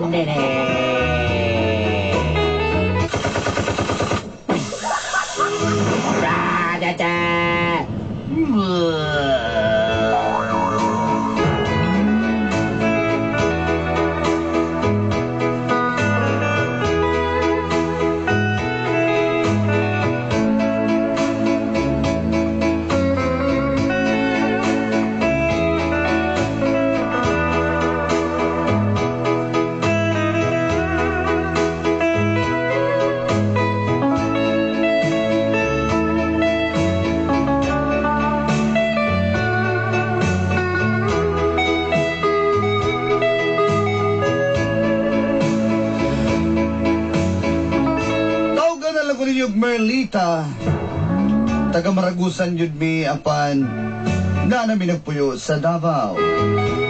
nene. Ra-da-da. Merlita, taga Maragusan yun mi apan na namin nagpuyo sa Davao.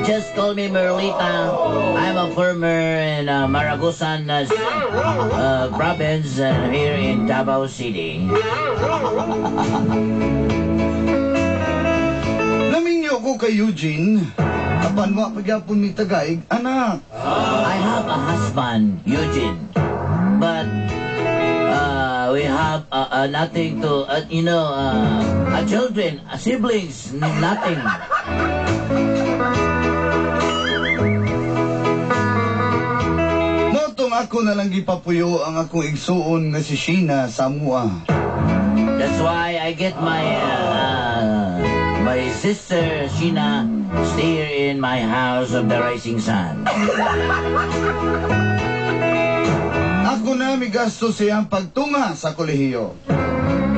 Just call me Merlita. I'm a farmer in Maragusan province here in Davao City. Naminyo ko kay Eugene, apan wa pagyapon mi tagaig, anak. I have a husband, Eugene, but we have nothing to, children, siblings, nothing. Motong ako na lang gipapuyo ang akong igsuon nga si Sheena sa mua. That's why I get my sister Sheena stay here in my house of the rising sun. Ako na may gasto siyang pagtunga sa kolehiyo.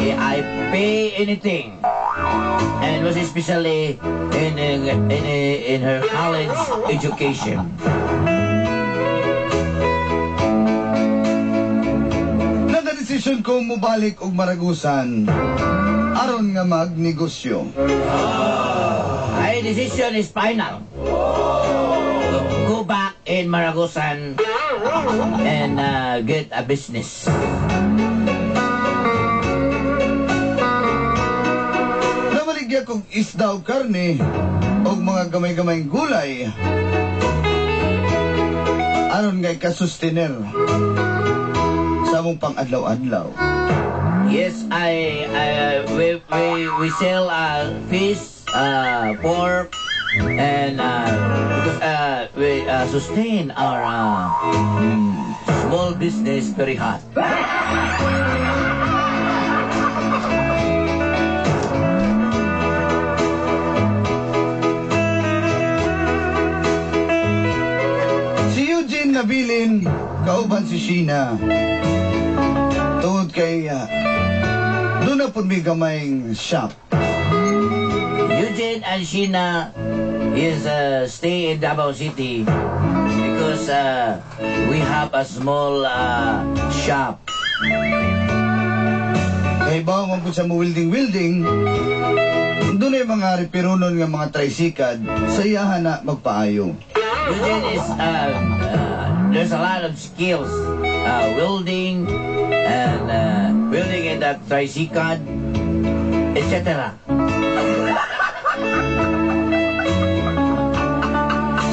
I pay anything, and most especially in her college education. Nagdesisyon ko mubalik og Maragusan aron nga magnegosyo. My decision is final. Go back in Maragusan and get a business. Namaligya kong isda o karne o mga gamay-gamayng gulay aron nga ikasustener sa among pang-adlaw-adlaw. Yes, we sell fish, pork, and we sustain our small business very hot. Si Eugene nabilin kauban si Sheena tungod kay doon na po may gamayng shop. Eugene and Sheena is stay in Davao City because we have a small shop. Kay bawa mo po sa wilding doon ay mga repirunon nga mga tricycad sa iyahan na magpaayo. Eugene is there's a lot of skills, welding and welding in that tricycad, etc.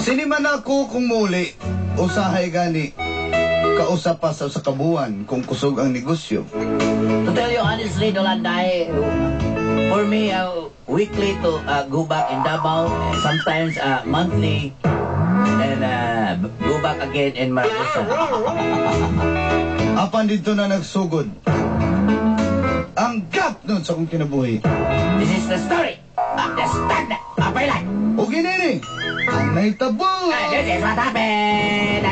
Siniman ako kung muli, usahay gani, kausap pa sa kabuan kung kusog ang negosyo. To tell you honestly, Dolanday, for me, weekly to go back in Davao, sometimes monthly, and go back again in Maragusan. Apan dito na nagsugod. Ang gap nun sa kong kinabuhi. This is the story of the standard of my life. O ginini, ang naitabo. This is what happened.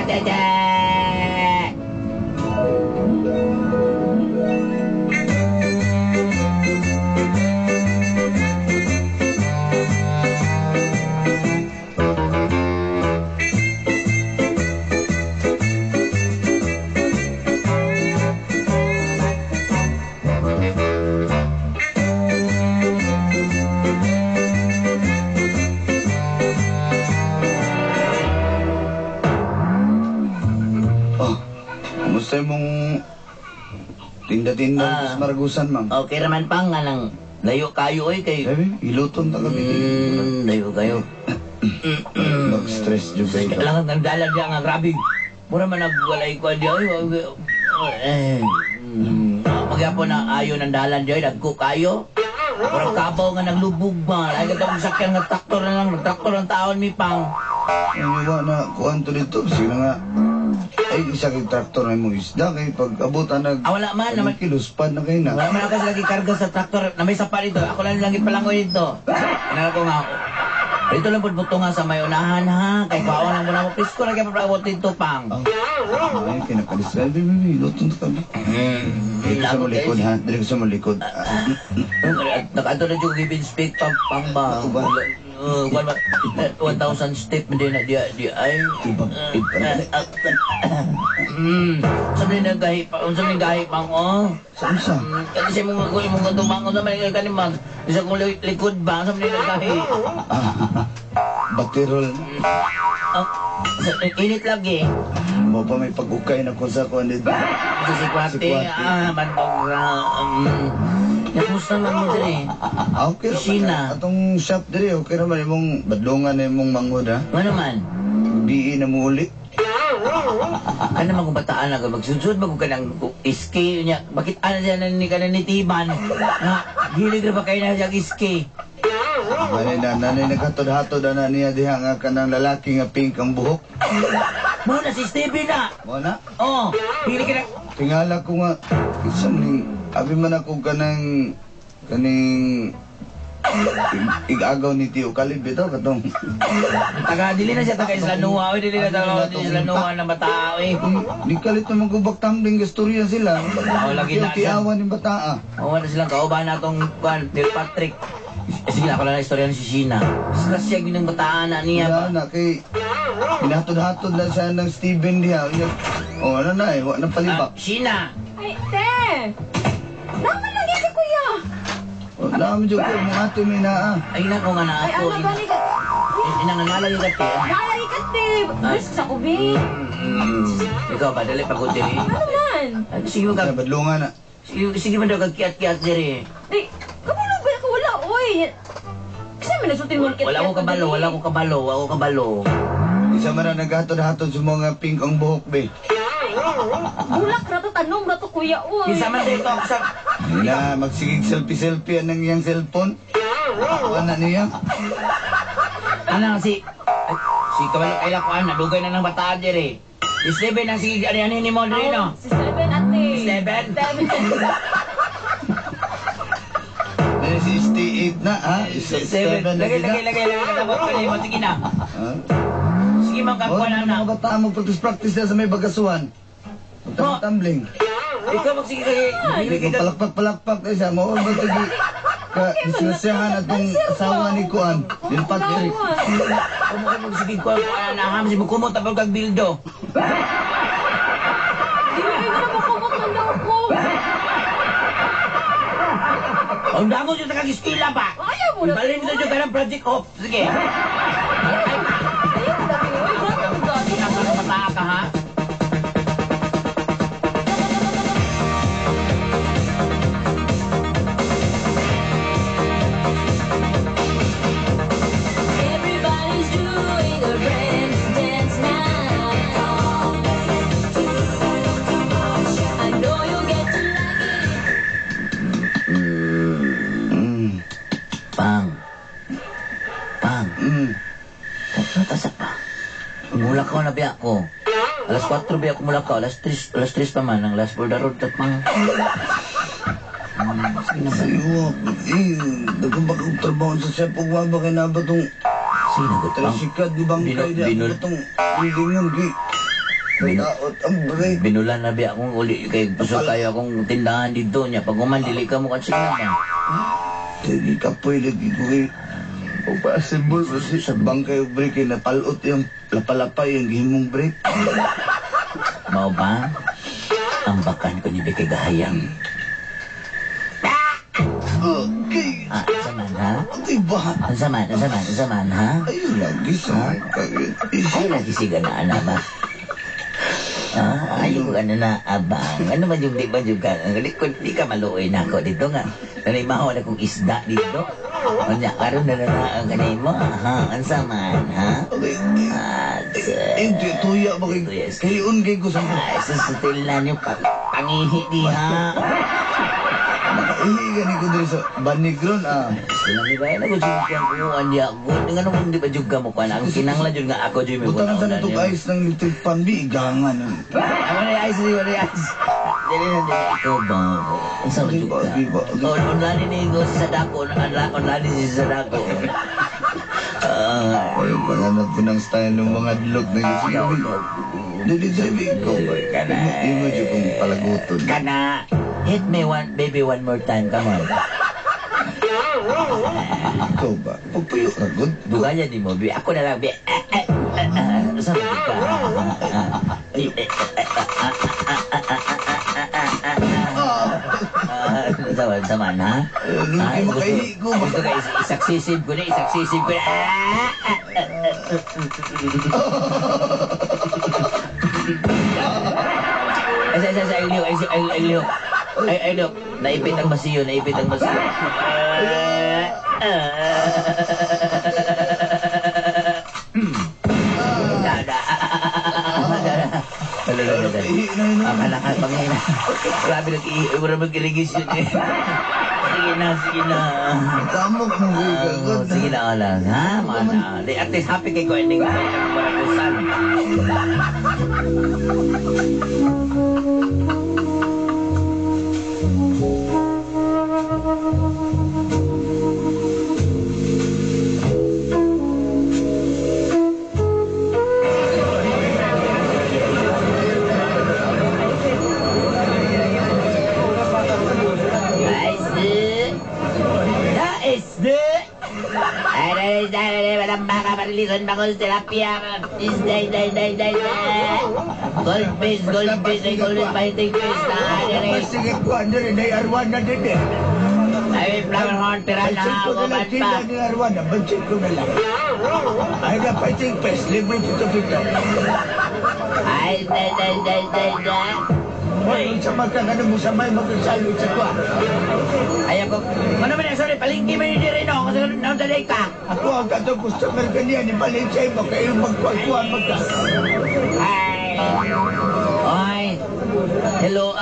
Gusto mong tinda-tinda sa Maragusan, ma'am? Okay naman pang nga nang layo kayo kay... Sabi, iluton na kami. Layo kayo. Mag-stress dyan kayo. Kailangan ng dalag nga grabe. Mura man nagwalay ko di ay. Magyapon na ayo ng dalan di ay dagko kayo. Murag kabaw nga naglubog ba. Ay katong sakyan nga traktor na lang, traktor ang taon mi pang. Ano ba na kuhan to dito? Sino nga? Ay, isa kay traktor na mo isda. Kay pag abutan Wala man naman. Kiluspad na kayo na. Wala man ako lagi karga sa traktor na may sapa dito. Ako lang lagi palangoy dito. Ano ko nga. Dito lang buto nga sa may unahan ha. Kay bawa lang muna mo. Please ko lagi papaabot dito pang. Ay, kinakalisal. Bibi, lutong to kami. Dili ko sa malikod ha. Dili ko sa malikod. Nakato na yung gibin speak pang ba. 1,000 step hindi na di ay. Sabi na gahi pa, sabi gahi pang Saan siya? Kasi mong tumangko sa mga kanimag. Isa kong likod ba, sabi na gahi. Batirol. Init lagi. Mo pa may pag-ukay na ko sa kuhan dito. Si Kwate, bantog Kamusta man mo diri? Okay Sina. Atong shop diri, okay naman imong badlongan na imong manghod ha. Ano man? Bii na mo uli. Ano man kung bataan na magsusud mo ka ng iski niya. Bakit ano siya ni ka na nitiban? Hilig na ba kayo na siya iski? Nanay naghatod-hatod na niya diha nga kanang lalaki nga pink ang buhok. Muna si Stevie na! Mo na? Oo, hilig ka na. Tingala ko nga, isang abi man ako kaning igagaw ni Tio Kalib ito katong Dili na siya taga Islanua, dili na taga Islanua na bata, di kalit na magubak tambling gasturya sila. Lagi na siya. Tiawan ni bataa. Oo, na silang kaubahan na itong Neil Patrick. Sige na, ako lang na istorya ni si Sheena. Disgrasya ng bataan na niya ba? Wala na, kay hinatod-hatod na siya ng Steven diha. O ano na eh, wala na palibak. Sheena! Ay, te! Naman lagi si kuya! Wala mo dyan ko, mga ato may naa. Ay, nako nga na Ay, ako. ano gani ka? Inanganala yung kati. Naalay ka, te! Gusto sa kubi! Ikaw ba, dali pagod diri? Ano man? Sige mo Sa ka, badlungan na. sige mo daw kagkiat-kiat diri. Ay, kamulog ba ako wala, oy! Kasi may nagsutin mo Wala ko kabalo, wala ko kabalo. Isa man na naghatod-hatod sa mga pink ang buhok be. Bulak na to, tanong na to, kuya, oy! Isa man dito ako sa... Na magsigig selfie-selfie ang iyang cellphone. Ano niya? Ano si... Si kabalo kaila ko nadugay na ng bataan diri. Si Steven ang sige, ano ni mo diri no? Si Steven, ate! Steven? Si ST8 na ha? Steven, lagay katabot ko mo, sige na. Sige man kakuha na na. Mga bataan mo practice na sa may bagasuhan. Tumbling. Ikaw magsige kay... Hindi ko palakpak kayo sa mo. Ba't hindi ka diskusyahan atong asawa ni Kuan? Yung Patrick. Kung mo magsige ko, na hamsi mo kumot tapos kag bildo. Di ba, hindi na makumot man daw ko! Ang damo siya sa kag-iskila pa. Ayaw mo na! Balin mo siya ka ng project off. Sige. Ayaw mo na, oy! Grabe mo gano'n! Nasa ng bataa ka ha? Everybody's doing a brand dance now. I know you'll get to like it. Pang. Tasa pa. Mulakaw na biya ko. Alas 4 biya ko mulakaw. Alas 3 pa man. Ang last for the road at pang. Sige na ba? Iyo, dagang ba kong trabaho sa siya pag waba kay na ba itong Sige na ba? Pang. trasikad di bang kayo na Binul- ba itong hilingan kay daot ang break. Binulan na biya akong uli. Kay puso kayo akong tindahan dito niya. Pag umandili ka mo kasi na ba? Hindi ka pwede ko kay pagpa-assemble kasi sa bangkay og break kay napalot yung lapalapay yung gihimong break. Mao ba? Ang bakan ko ni Beke Gahayang. Okay. Saman ha? Okay ba? Saman ha? Ayun lagi sa Ay, lagi si ganaan na ba? Ayaw ko na abang. Ano man yung di ba yung ka? Di ka maluoy na ako dito nga. Nalimaho na kong isda dito. Unya, karon na ang ganay mo, ha? Ang saman, ha? Okay. Asa. Hindi, tuya ba kay... Tuya. Kayon kay ko sa... Ay, susutil na niyo pangihi di, ha? Ihigan ko dito sa Banigron, ah. Gusto na ni ba? Nagusugyan ko, andi ako. Nga naman, di ba juga mo ka na? Ang kinanglan yun nga ako, Jimmy. Butangan sa natong ice ng little panbi, igangan. Ako na ice, di ba na ice? Dili na, dili. Ikaw ba? Ang sama Di juga. ba, di ba? Online ni ko sa Sadako. Online si Sadako. Ay, panganap ko ng style ng mga dilog na yung sinabi. Dili, ko ba? Kana. Imo dyan kong palaguton. Kana. Hit me one, baby, one more time. Come on. Ikaw ba? Pagpuyo ka, good? Dugaya di mo, bi. Ako na lang, bi. Saan ka? Saman, ha? Hindi makahigo ba? Gusto ka isaksisib ko na, isaksisib ko na. Ay, liyo. Naipit ang masiyo, naipit ang masiyo. Akala pangina. Grabe nag-irigis yun eh. Sige na. Kamok mo, good. Sige na lang, ha? Mana. At least happy kay ko ending na parakusan. Marilisan bangus tilapia isday goldfish golden fighting fish na Sige ko, ano rin, ay arwana din eh. ay flower horn piranha Bansin ko na lang, uban pa tinda ni arwana, bansin ko na lang. Ay na fighting pest, libre pito. ay day Ay, sa magkakano mo sa may magkasalo sa kwa. ay ako ano ba na sorry palingki man yun rin ako kasi nauntaday ka Ako ang katong customer kaniya, ni Balinsay mo, kayo magkuhan magka. ay hello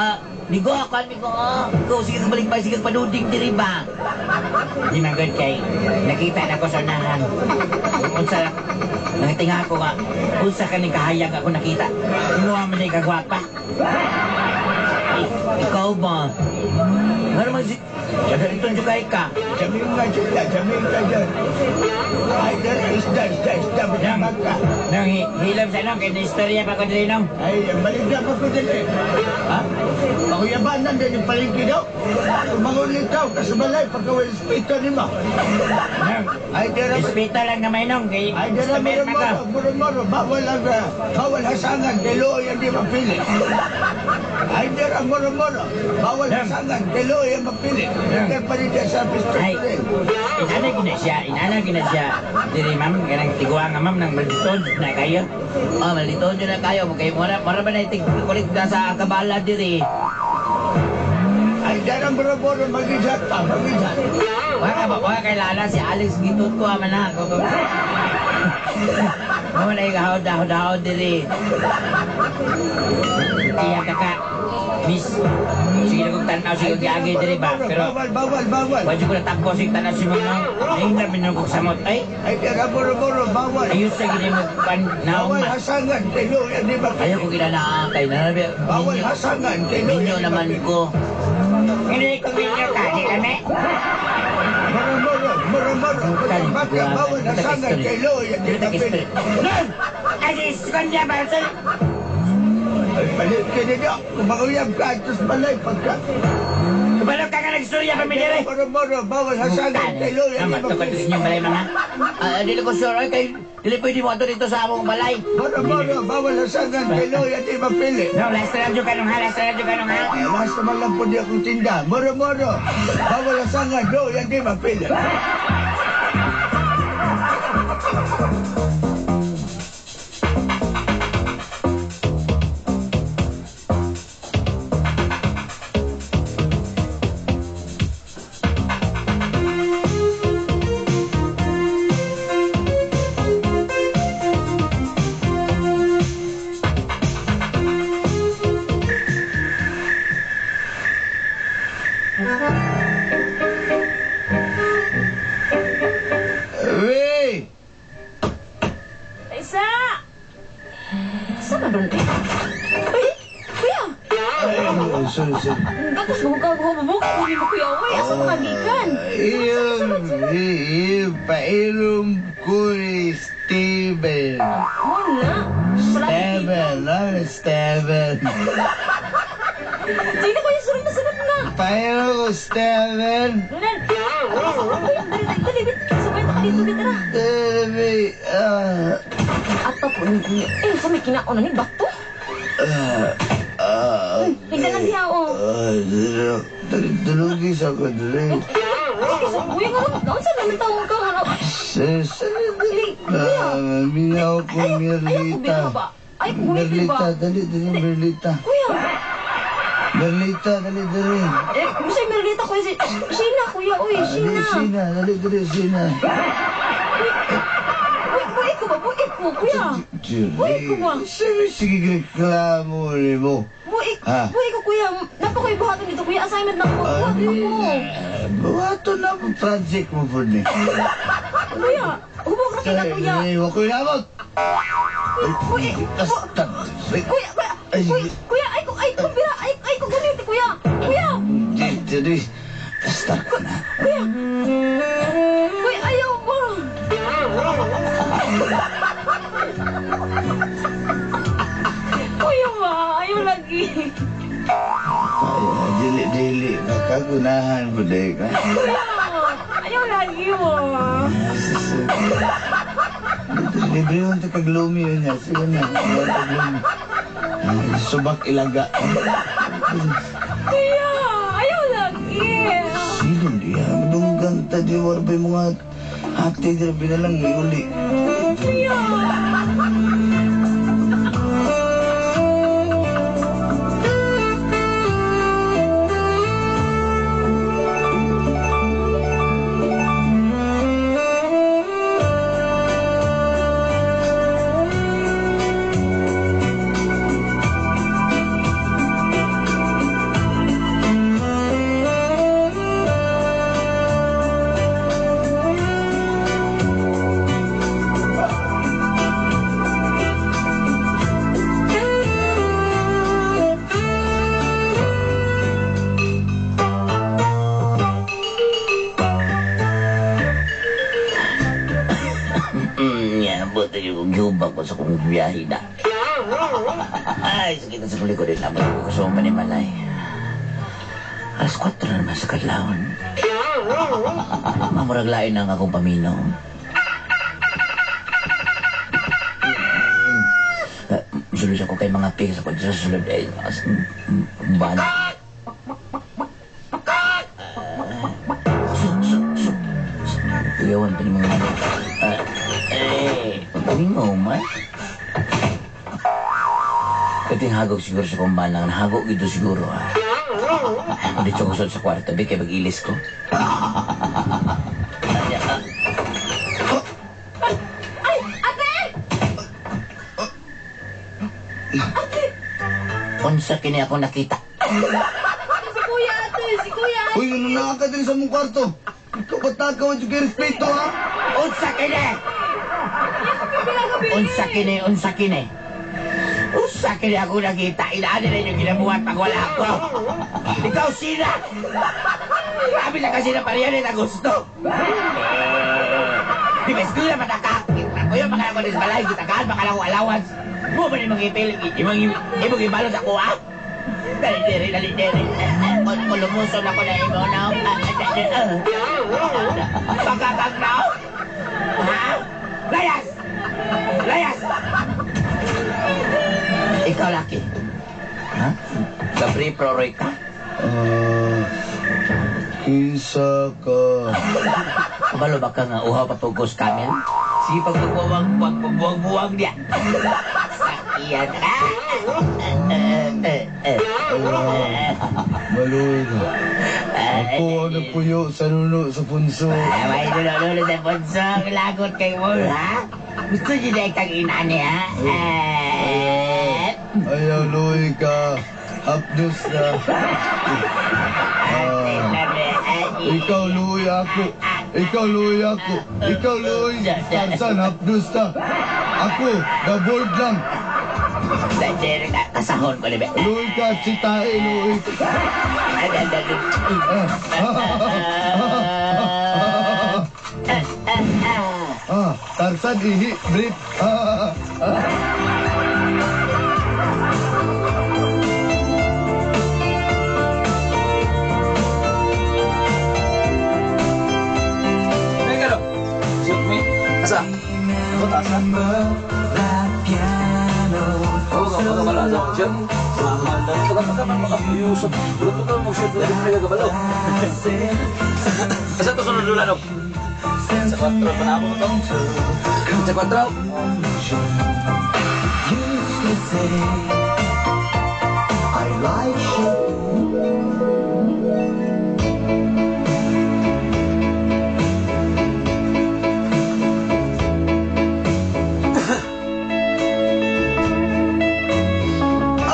Migo ako, Ikaw, sige ka balik ba, sige ka panuding diri ba? Di man good kay, nakita na ko sa unahan. Unsa, nangitinga ko nga, unsa ka ni kahayag ako nakita. Inuha man na kagwapa. Ikaw ba? Ano man si... Kada ito yung ka. Sabihin nga sila, sabihin ka dyan. Ay, isda, magka. Nang hilam sa nong, kaya istorya pa ko dili nong. Ay, maligya pa ko dyan eh. Ha? Pakuyabanan din yung palingki daw. Kumangulit daw, kasabalay, pagkawal speaker ni mo. Nong, Ay, dira, respeto lang naman nong, kay ay, dira, customer pa ka. muro, bawal hasangan, kilo yan di mapili. Ay, dira, muro, bawal hasangan, kilo yan mapili. Kaya pa rin dyan sa pisto Ay, rin. inana gina siya. Diri ma'am, kanang tiguan nga ma'am, nang malditod na kayo. Malditod na kayo. Kaya mara ba na kulit na sa kabala diri. Ay, dira, muro, mag-isat pa, mag-isat. Wala kay Lala, si Alex gitot ko aman na. Mama na ikahod diri. Iya kaka, miss. Sige na kong tanaw, sige kong giagi diri ba? Pero, Bawal. wadyo ko na tapos yung tanaw si mga nahinap minugok sa mot. Ay, Ay, dira, muro, bawal. ayos sa gini mo naong Bawal ma. hasangan, kilo yan di mapili. Ayaw ko ginanaakay na nabi. Bawal hasangan, kilo Minyo yan di naman mapili. ko. Hindi ko minyo ka, di kami. Muro, baka bawal hasangan, kilo yan di mapili. Nun! Asis, kanya ba? Ay, balik ka nila. Kumanguyab ka, atos balay pagka. Kubalog ka nga nagstorya pa mi dire. Muro, bawal hasangan, kilo yan di Naman, tukad mapili. ninyong balay mga. Dili ko sure, ay kay, dili pwede mo ato dito sa among balay. Muro, bawal hasangan, kilo yan di mapili. No, last na radyo ka nung ha, last na radyo ka nung ha. Ay, mas naman lang po di akong tinda. Muro, bawal hasangan, kilo yan di mapili. sorry. Gatas mo ka hubog ko ni mo kuya oy. Asa ka gikan? Painom ko ni Steven. Wala. Steven. Sige kuya, sunod na. Painom ko, Steven. Nunan. Dali, bit. Sabay na ka dito, bit. Tara. Ato po ni kuya. Sa may kinaon na ni bato. Tingnan lang siya, Dalugis ako, dali. Kuya nga, naon saan namin tawag ka? Minaw ko, Ayaw ko Merlita. ba? Ay, kumiti ba? Dali, Merlita. Kuya. Merlita, dali. Masay Merlita kuya si Sheena, kuya. Uy, Sheena. Dali, Sina. Buhay ko ba? Buhay ko, kuya. Buhay ko ba? Sige, reklamo ulit mo. Buhay ko, kuya. Napakoy buhaton dito, kuya. Assignment na ako. Buhaton ako. Buhato na po project mo po ni. Kuya, hubog na kita, kuya. Huwag ko inabot. Kuya, ay, kumpira. Ay, kuguniti, kuya. Kuya. Jadi, start ko na. Kuya, ayaw mo. Kuya ba? Ayaw lagi. Dili. Nakagunahan ko dahil ka. Kuya, ayaw lagi mo. Libre yung kaglumi yun niya. Sige na. Kaglumi. Subak ilaga. Kuya, ayaw lagi. Sino dia? Dunggang tadi warbay mga hati dia binalang uli. Kuya. Buti yung gubak ko sa kong biyahe na. Ay, sakit na sa kulit ko din naman ko sa manimalay. Alas 4 na naman sa kadlawan. Mamuraglain na nga akong paminaw. Sulod ako kay mga pigs ako sa sulod ay bala. Kuyawan pa ni mga paminaw man. Kating hagok siguro sa kumbanang hagok ito siguro ha. Hindi siya kusod sa kwarto, di kaya mag-ilis ko. Ay, ate! Ate! Unsa kini ako nakita. Si kuya, ate! Si kuya, ate! Uy, ano nakakadali sa mong kwarto? Ikaw ba't nakawad yung respeto, ha? Unsa kini! Unsa kini! Unsa kini ako nakita. Inaanin na yung ginabuhat pag wala ako. Ikaw sila! Grabe na kasi na pariyan na gusto. Di ba eskwila matakakit? Ako yung mga ako sa balay, kitakaan, baka lang akong allowance. Mo ba ni mag-ipil? Ibang ibalot ako, ha? Dali diri. Kulumuson ako na imo na. Pagkakagnaw? Ha? Layas! Ikaw, Laki. Ha? Gabri Proroy ka? Kinsa ka. Kabalo ba ka nga uhaw patugos kamel? Sige pagbuwag niya. Sakiyan. Maloy ka. Ako ang napuyo sa nuno sa punso. May nulo sa punsong lagot kay mo, ha? Gusto niyo na ikang inani, ha? Ayaw, Loy ka. Hapdos na. Ikaw, Loy ako. Ikaw, Loy. Sansan, hapdos na. Ako, the board lang. Dahil kasahon ko ni be. Luoy ka, si tae, luoy. Tarsan, ihi, brief. May gano'n. Shoot me. Asa? Ako, taas na. Oo, wala sa akong shoot. Tagal-tagal makapiyusap. Tagal-tagal mag-shoot na rin mga gabalaw. Asa ito sunod lula, no? Sa 4 pa na ako ito. Sa 4.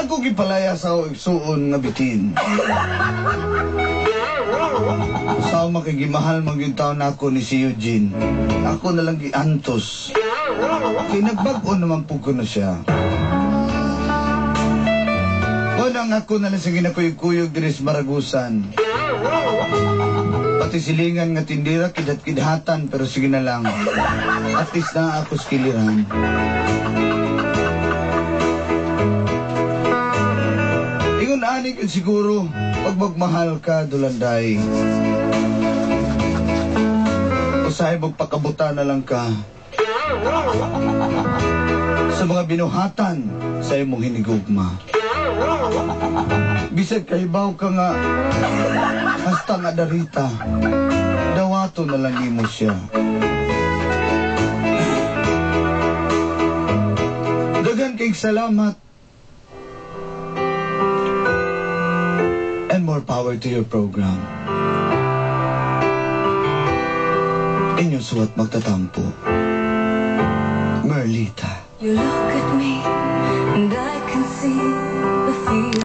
Ako gipalaya sa suon nga bitin. Sa makigimahal magyud taon ako ni si Eugene. Ako na lang giantos. Kay nagbag-o naman po ko na siya. Unang ako na lang sa ginakuyog-kuyog diri sa Maragusan. Pati silingan nga tindira kidat-kidhatan pero sige na lang. At least na ako skiliran. Ingon ani ka siguro pag magmahal ka dulanday. Usahay magpakabuta na lang ka. Sa mga binuhatan sa imong hinigugma. Bisag kahibaw ka nga hasta nga darita. Dawato na lang imo siya. Dagan kay salamat. And more power to your program. Inyong suwat magtatampo. Merlita. You look at me and I can see